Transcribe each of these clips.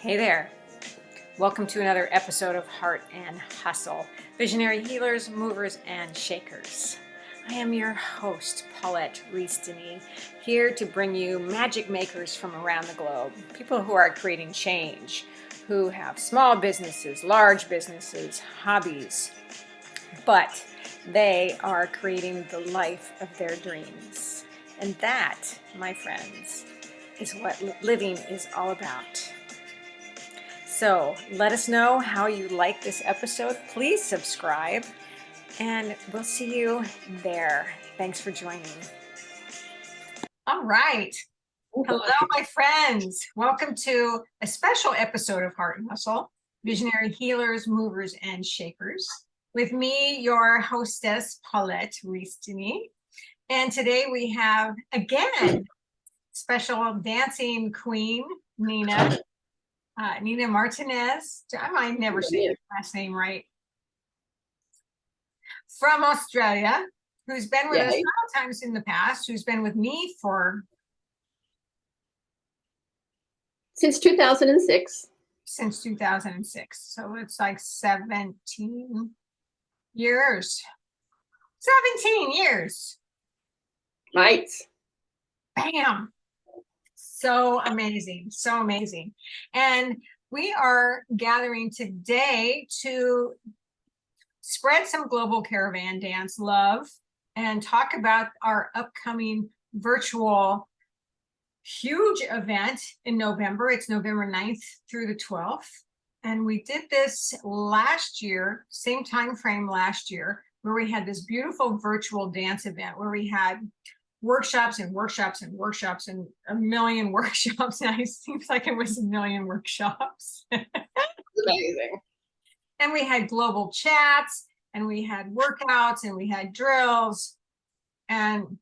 Hey there. Welcome to another episode of Heart and Hustle, Visionary Healers, Movers, and Shakers. I am your host, Paulette Rees-Denis, here to bring you magic makers from around the globe, people who are creating change, who have small businesses, large businesses, hobbies, but they are creating the life of their dreams. And that, my friends, is what living is all about. So let us know how you like this episode. Please subscribe, and we'll see you there. Thanks for joining. All right. Hello, my friends. Welcome to a special episode of Heart and Hustle, Visionary Healers, Movers, and Shakers. With me, your hostess, Paulette Rees-Denis. And today we have, again, special dancing queen, Nina Martinez. I might never say your last name right. From Australia, who's been with us several times in the past, who's been with me since 2006. Since 2006. So it's like 17 years. 17 years. Right. Bam. So amazing, so amazing. And we are gathering today to spread some global caravan dance love and talk about our upcoming virtual huge event in November. It's November 9th through the 12th. And we did this last year, same time frame last year, where we had this beautiful virtual dance event where we had workshops and workshops and workshops and a million workshops. And it seems like it was a million workshops. Amazing. And we had global chats and we had workouts and we had drills. And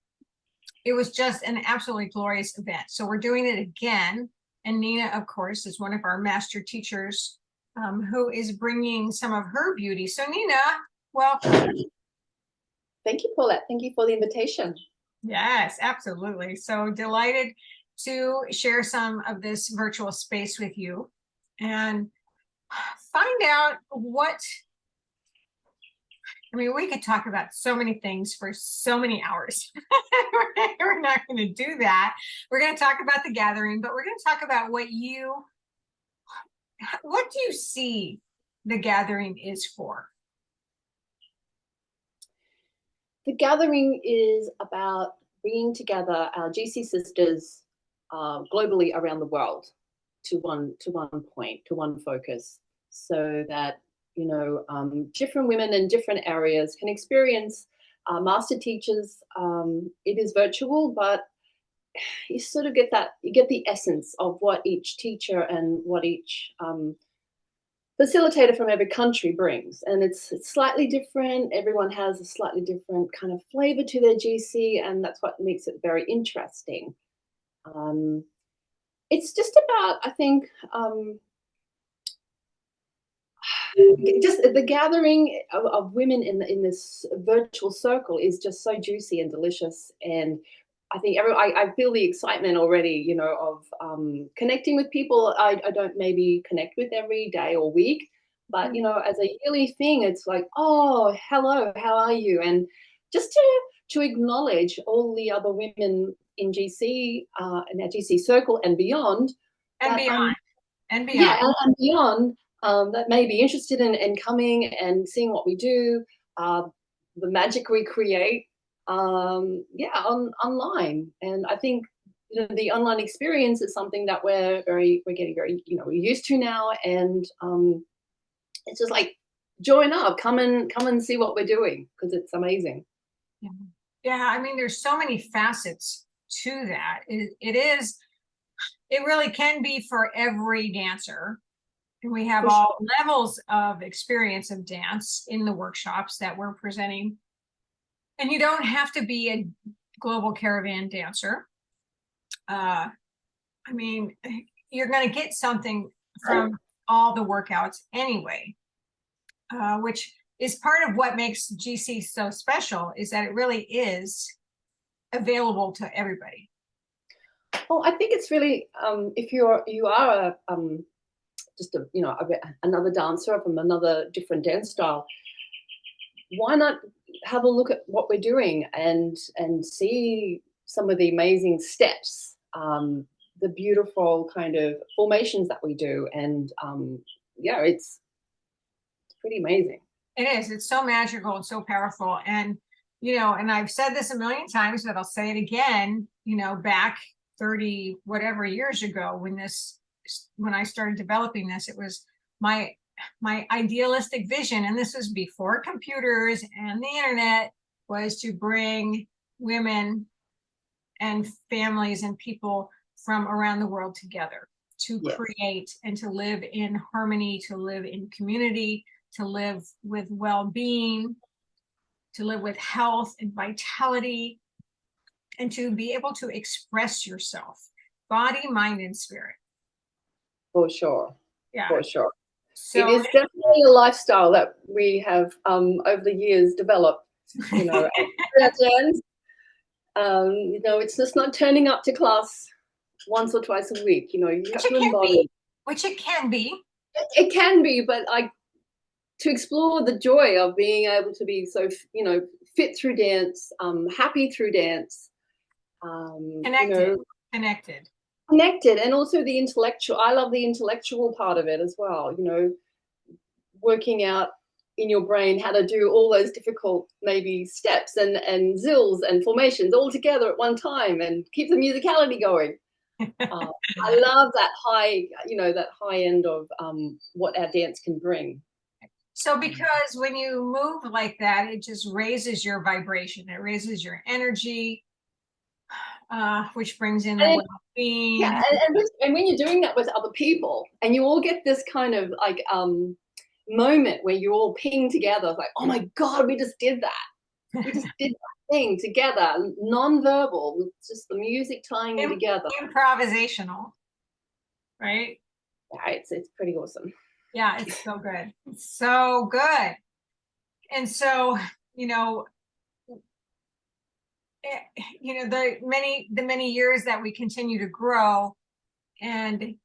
it was just an absolutely glorious event. So we're doing it again. And Nina, of course, is one of our master teachers who is bringing some of her beauty. So Nina, welcome. Thank you, Paulette. Thank you for the invitation. Yes, absolutely. So delighted to share some of this virtual space with you and find out we could talk about so many things for so many hours. We're not going to do that. We're going to talk about the gathering, but we're going to talk about what do you see the gathering is for? The gathering is about bringing together our GC sisters globally around the world to one point, to one focus, so that different women in different areas can experience master teachers. It is virtual, but you sort of get the essence of what each teacher and what each facilitator from every country brings, and it's slightly different. Everyone has a slightly different kind of flavor to their GC, and that's what makes it very interesting. It's just about, I think, just the gathering of women in this virtual circle is just so juicy and delicious. And I think I feel the excitement already, of connecting with people I don't maybe connect with every day or week, but as a yearly thing, it's like, oh, hello, how are you? And just to acknowledge all the other women in GC, in our GC circle and beyond, and beyond. That may be interested in coming and seeing what we do, the magic we create. Online. And I think the online experience is something that we're getting very used to now, and it's just like, join up, come and see what we're doing, because it's amazing. I mean, there's so many facets to that. It really can be for every dancer. We have all levels of experience of dance in the workshops that we're presenting. And you don't have to be a global caravan dancer. I mean, you're going to get something from all the workouts anyway, which is part of what makes GC so special, is that it really is available to everybody. Well, I think it's really, if you are just another dancer from another different dance style, why not have a look at what we're doing and see some of the amazing steps, the beautiful kind of formations that we do, and yeah, it's pretty amazing. It is. It's so magical and so powerful. And, and I've said this a million times, but I'll say it again, back 30 whatever years ago when I started developing this, it was my idealistic vision, and this was before computers and the internet, was to bring women and families and people from around the world together to create and to live in harmony, to live in community, to live with well-being, to live with health and vitality, and to be able to express yourself, body, mind, and spirit. For sure. Yeah. For sure. So it is definitely a lifestyle that we have over the years developed, it's just not turning up to class once or twice a week, you have to embody. Which it can be. It can be, but to explore the joy of being able to be so, fit through dance, happy through dance, connected, and also the intellectual. I love the intellectual part of it as well. Working out in your brain how to do all those difficult maybe steps and zills and formations all together at one time and keep the musicality going. I love that high end of what our dance can bring. So because when you move like that, it just raises your vibration, it raises your energy, which brings in the well-being. Yeah, and when you're doing that with other people, and you all get this kind of moment where you all ping together, like, oh my God, we just did that. We just did that thing together, non-verbal, with just the music tying you together. Improvisational, right? Yeah, it's pretty awesome. Yeah, it's so good. It's so good. And so, the many years that we continue to grow and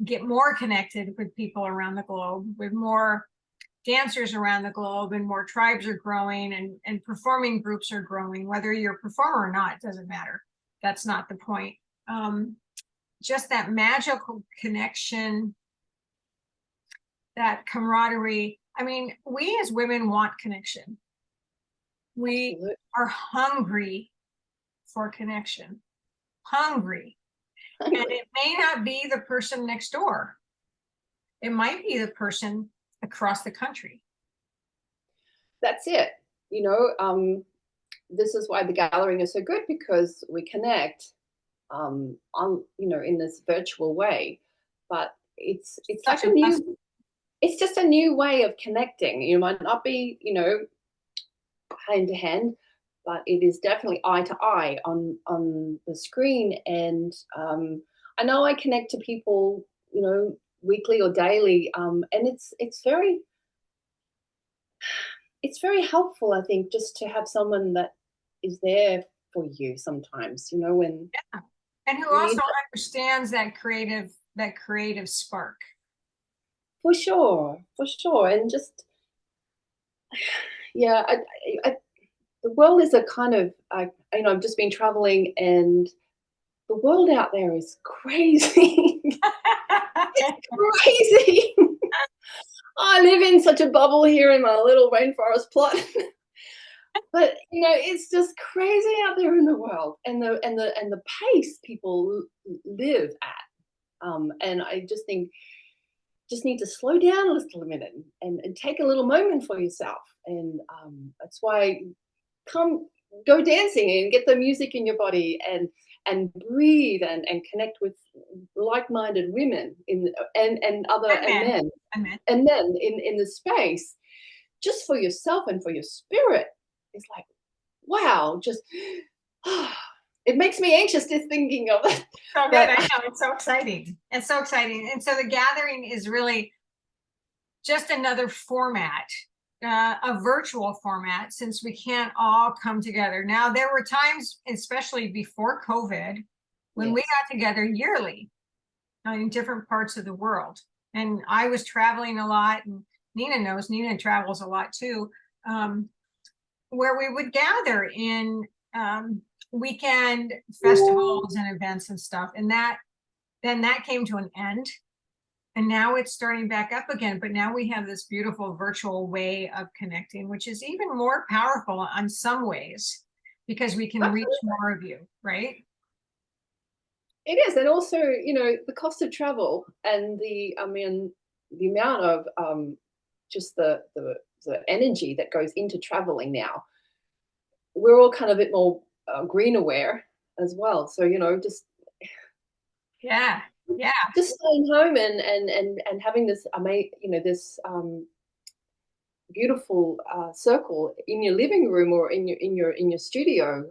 get more connected with people around the globe, with more dancers around the globe, and more tribes are growing, and performing groups are growing, whether you're a performer or not, it doesn't matter. That's not the point. Just that magical connection, that camaraderie. I mean, we as women want connection. We are hungry for connection. Hungry. And it may not be the person next door. It might be the person across the country. That's it. This is why the gathering is so good, because we connect on in this virtual way. But it's like it's just a new way of connecting. You might not be, hand to hand, but it is definitely eye to eye on the screen. And I know I connect to people, weekly or daily, and it's very helpful, I think, just to have someone that is there for you sometimes, when and who also understands that creative spark. For sure, and just the world is a kind of I've just been traveling, and the world out there is crazy. It's crazy. I live in such a bubble here in my little rainforest plot. But it's just crazy out there in the world, and the pace people live at. And I just think just need to slow down a little minute and take a little moment for yourself. And that's why go dancing and get the music in your body, and breathe and connect with like-minded women and men in the space, just for yourself and for your spirit. It's like, wow, just it makes me anxious just thinking of it. So good. I know, it's so exciting. It's so exciting. And so the gathering is really just another format, a virtual format, since we can't all come together. Now, there were times, especially before COVID, when we got together yearly in different parts of the world. and I was traveling a lot, and Nina travels a lot too, where we would gather in weekend festivals and events and stuff. And then that came to an end. And now it's starting back up again. But now we have this beautiful virtual way of connecting, which is even more powerful in some ways because we can reach more of you, right? It is, and also, the cost of travel and the amount of just the energy that goes into traveling now. We're all kind of a bit more green aware as well. So just Yeah, just staying home and having this this beautiful circle in your living room or in your studio.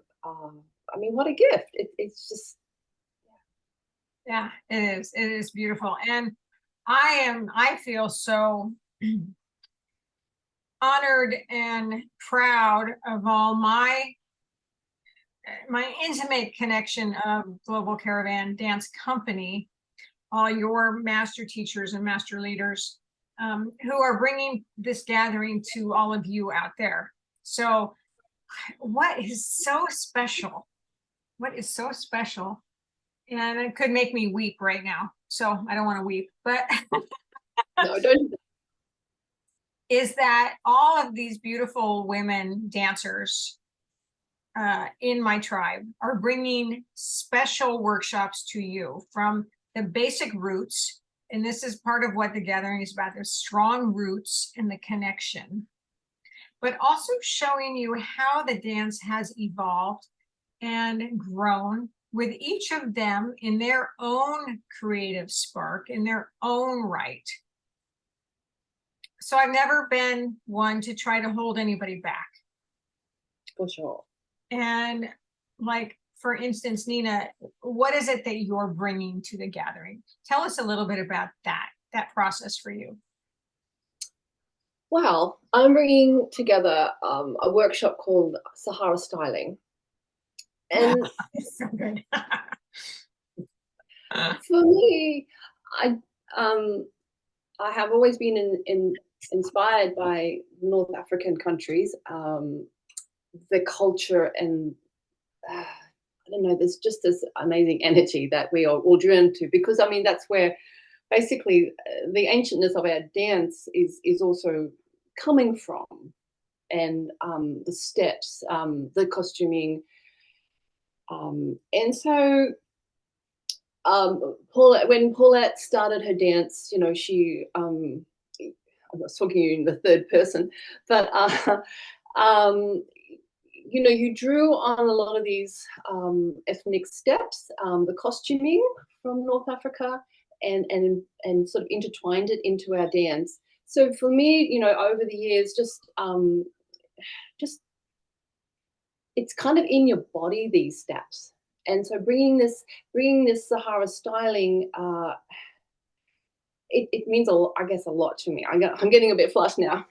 What a gift! It's just yeah, it is beautiful. And I feel so honored and proud of all my intimate connection of Global Caravan Dance Company, all your master teachers and master leaders who are bringing this gathering to all of you out there. So what is so special? What is so special? And it could make me weep right now. So I don't want to weep, but no, don't. Is that all of these beautiful women dancers in my tribe are bringing special workshops to you from the basic roots. And this is part of what the gathering is about, the strong roots and the connection, but also showing you how the dance has evolved and grown with each of them in their own creative spark, in their own right. So I've never been one to try to hold anybody back. For sure. And like, for instance, Nina, what is it that you're bringing to the gathering? Tell us a little bit about that process for you. Well, I'm bringing together a workshop called Sahara Styling. And so good. For me, I have always been inspired by North African countries, the culture, and I don't know, there's just this amazing energy that we are all drawn to, because that's where basically the ancientness of our dance is also coming from, and the steps, the costuming, and so when Paulette started her dance, she I was talking to you in the third person, but you drew on a lot of these ethnic steps, the costuming from North Africa, and sort of intertwined it into our dance. So for me, over the years, just it's kind of in your body, these steps. And so bringing this Sahara styling, it means I guess a lot to me. I'm getting a bit flushed now.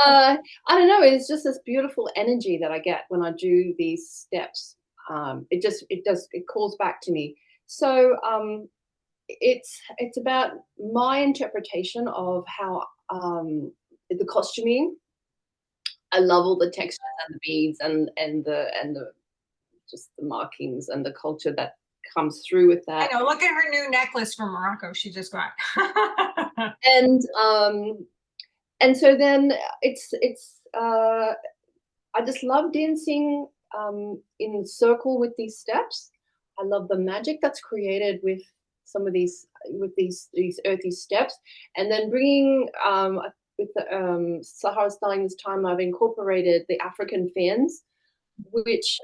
I don't know. It's just this beautiful energy that I get when I do these steps. It calls back to me. So it's about my interpretation of how the costuming. I love all the textures and the beads and the just the markings and the culture that comes through with that. I know. Look at her new necklace from Morocco. She just got. And so then it's I just love dancing in a circle with these steps. I love the magic that's created with some of these earthy steps, and then bringing with the Sahara styling this time, I've incorporated the African fans, which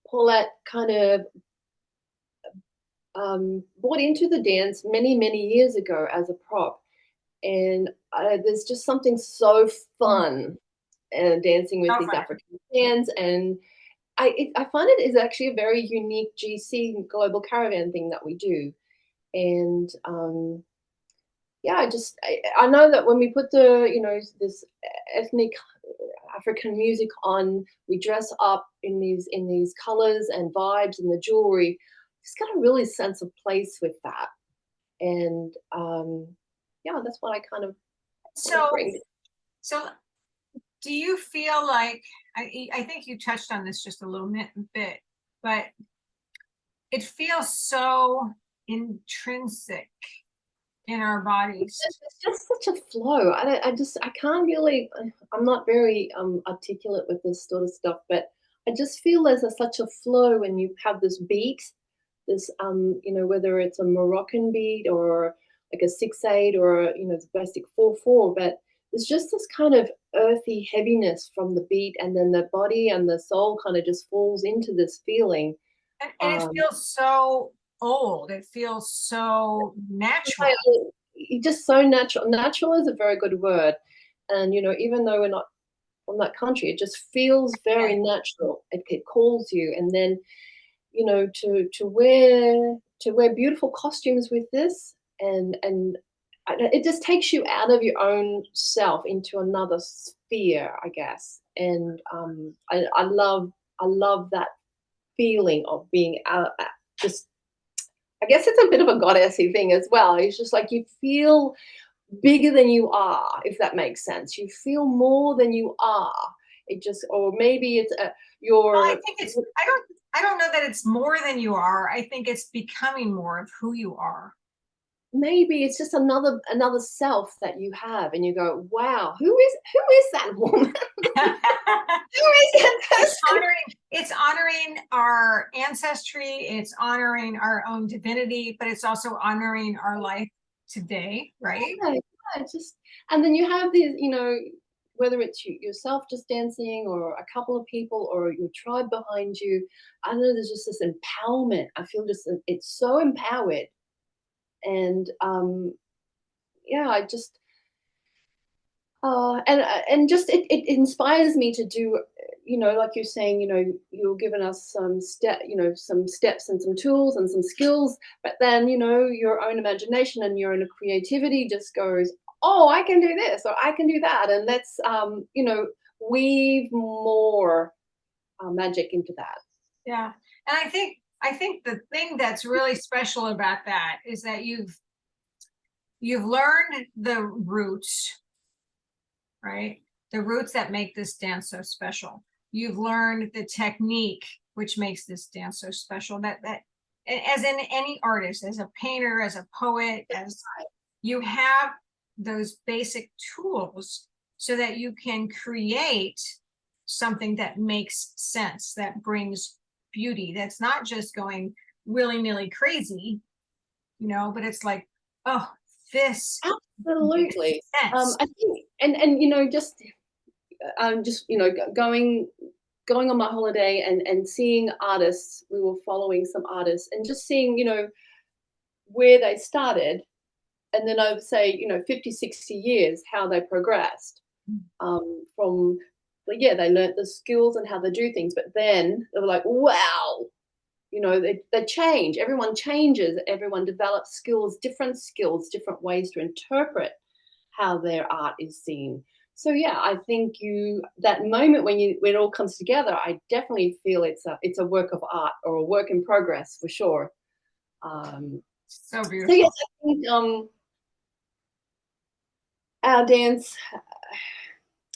Paulette kind of brought into the dance many years ago as a prop, and there's just something so fun dancing with these African fans, and I find it is actually a very unique GC Global Caravan thing that we do, and yeah, I know that when we put this ethnic African music on, we dress up in these colors and vibes and the jewelry. just got a really sense of place with that. And yeah, that's what I kind of want to So, bring. so do you feel like, I think you touched on this just a little bit, but it feels so intrinsic in our bodies. It's just such a flow. I can't really. I'm not very articulate with this sort of stuff, but I just feel there's such a flow when you have this beat, this whether it's a Moroccan beat or like a 6/8 or the basic 4/4, but there's just this kind of earthy heaviness from the beat, and then the body and the soul kind of just falls into this feeling. And it feels so old. It feels so natural. Just so natural. Natural is a very good word, and even though we're not from that country, it just feels very natural. It calls you, and then to wear beautiful costumes with this, and it just takes you out of your own self into another sphere, I guess. And I love that feeling of being out. Just, I guess it's a bit of a goddessy thing as well. It's just like you feel bigger than you are, if that makes sense. You feel more than you are. It just, or maybe it's Well, I your. think it's, I don't know that it's more than you are. I think it's becoming more of who you are. Maybe it's just another self that you have, and you go, wow, who is that woman? Who is that It's person? honoring our ancestry, it's honoring our own divinity, but it's also honoring our life today, right? Yeah, yeah, just, and then you have these, whether it's yourself just dancing, or a couple of people, or your tribe behind you. I don't know, there's just this empowerment. I feel just it's so empowered, and yeah, I just and just it inspires me to do, like you're saying, you're giving us some steps and some tools and some skills, but then your own imagination and your own creativity just goes, oh, I can do this or I can do that, and let's weave more magic into that. Yeah. And I think the thing that's really special about that is that you've learned the roots, right? The roots that make this dance so special. You've learned the technique which makes this dance so special. That as in any artist, as a painter, as a poet, as you have those basic tools so that you can create something that makes sense, that brings beauty, that's not just going willy-nilly crazy, but it's like, oh, this makes Absolutely. sense. I think, and just going on my holiday, and seeing artists. We were following some artists, and just seeing where they started, and then over, say, 50, 60 years, how they progressed, from, like, yeah, they learnt the skills and how they do things, but then they were like, wow, they change. Everyone changes. Everyone develops skills, different ways to interpret how their art is seen. So yeah, I think that moment when it all comes together, I definitely feel it's a work of art, or a work in progress, for sure. So So yes, beautiful. I think our dance,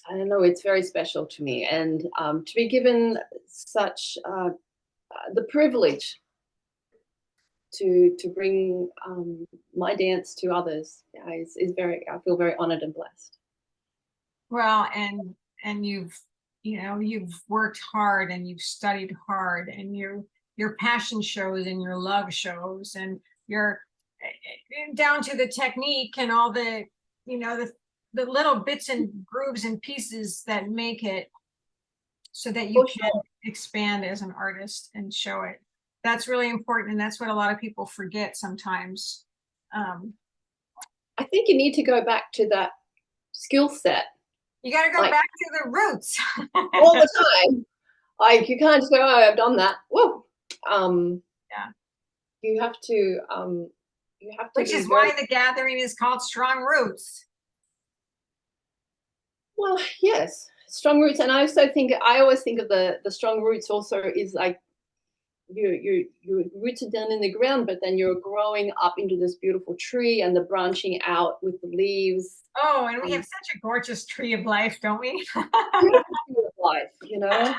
I don't know, it's very special to me, and to be given such the privilege to bring my dance to others, yeah, is very. I feel very honored and blessed. Well, and you've worked hard and you've studied hard, and your passion shows and your love shows, and you're down to the technique and all the the little bits and grooves and pieces that make it so that you For can sure. expand as an artist and show it. That's really important, and that's what a lot of people forget sometimes. um, I think you need to go back to that skill set, you got to go like, back to the roots. all the time. Like, you can't just go, oh, I've done that. Whoa. Um, Yeah. you have to um, you have to Which be is very why the gathering is called Strong Roots. well. Yes, strong roots, and I always think of the strong roots also is like you're rooted down in the ground, but then you're growing up into this beautiful tree and the branching out with the leaves. Oh, and we have such a gorgeous tree of life, don't we? Beautiful tree of life, you know.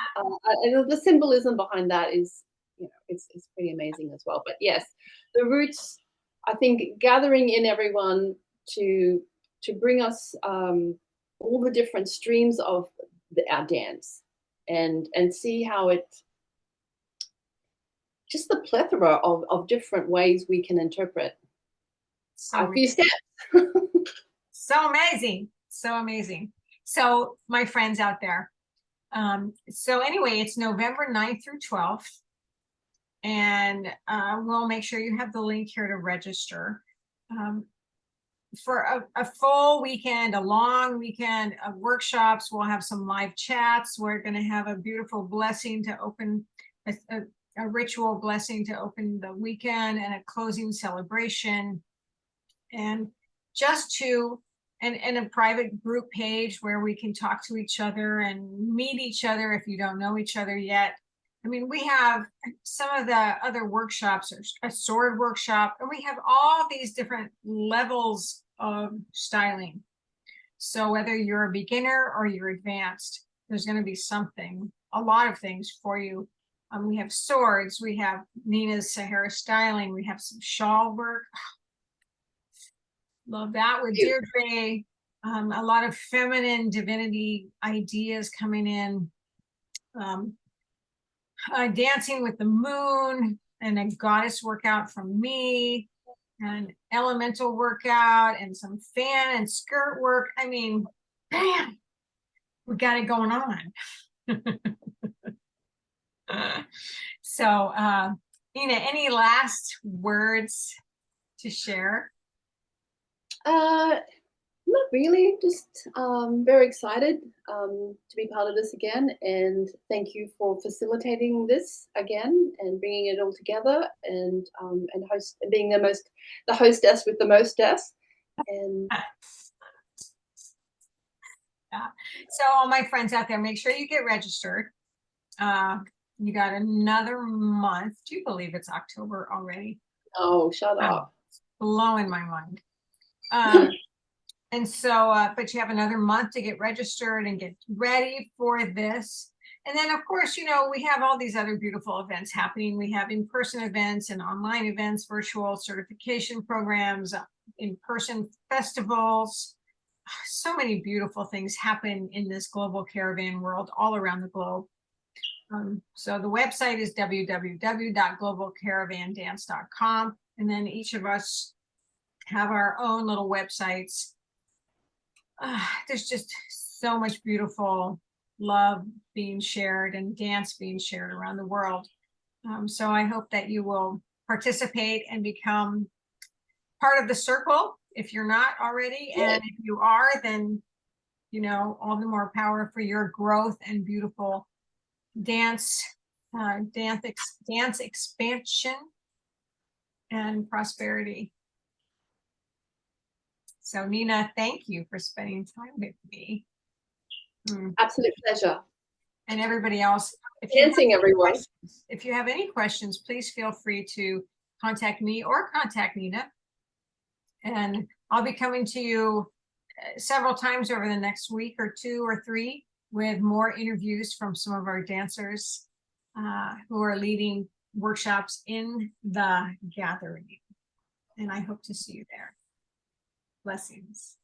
And the symbolism behind that is, you know, it's pretty amazing as well. But yes, the roots, I think, gathering in everyone to bring us all the different streams of our dance, and see how it, just the plethora of different ways we can interpret a few steps. So amazing. So amazing. So my friends out there. So anyway, it's November 9th through 12th. And we'll make sure you have the link here to register. For a full weekend, a long weekend of workshops, we'll have some live chats. We're going to have a beautiful blessing to open, a ritual blessing to open the weekend, and a closing celebration. And just to, and a private group page where we can talk to each other and meet each other if you don't know each other yet. I mean, we have some of the other workshops, or a sword workshop, and we have all these different levels of styling. So whether you're a beginner or you're advanced, there's going to be something, a lot of things for you. We have swords, we have Nina's Sahara styling, we have some shawl work. Love that with Deirdre. A lot of feminine divinity ideas coming in. Dancing with the moon, and a goddess workout from me, and elemental workout, and some fan and skirt work. I mean, bam, we got it going on. So, Nina, any last words to share? Not really, just very excited to be part of this again, and thank you for facilitating this again and bringing it all together, and being the hostess with the mostess. And yeah. So all my friends out there, make sure you get registered. You got another month. Do you believe it's October already? Oh, shut up. It's blowing my mind. And so, but you have another month to get registered and get ready for this. And then, of course, you know, we have all these other beautiful events happening. We have in-person events and online events, virtual certification programs, in-person festivals. So many beautiful things happen in this global caravan world all around the globe. So the website is www.globalcaravandance.com. And then each of us have our own little websites. There's just so much beautiful love being shared and dance being shared around the world. So I hope that you will participate and become part of the circle if you're not already. And if you are, then, you know, all the more power for your growth and beautiful dance expansion and prosperity. So Nina, thank you for spending time with me. Absolute pleasure. And everybody else, everyone. If you have any questions, please feel free to contact me or contact Nina. And I'll be coming to you several times over the next week or 2 or 3 with more interviews from some of our dancers who are leading workshops in the gathering. And I hope to see you there. Blessings.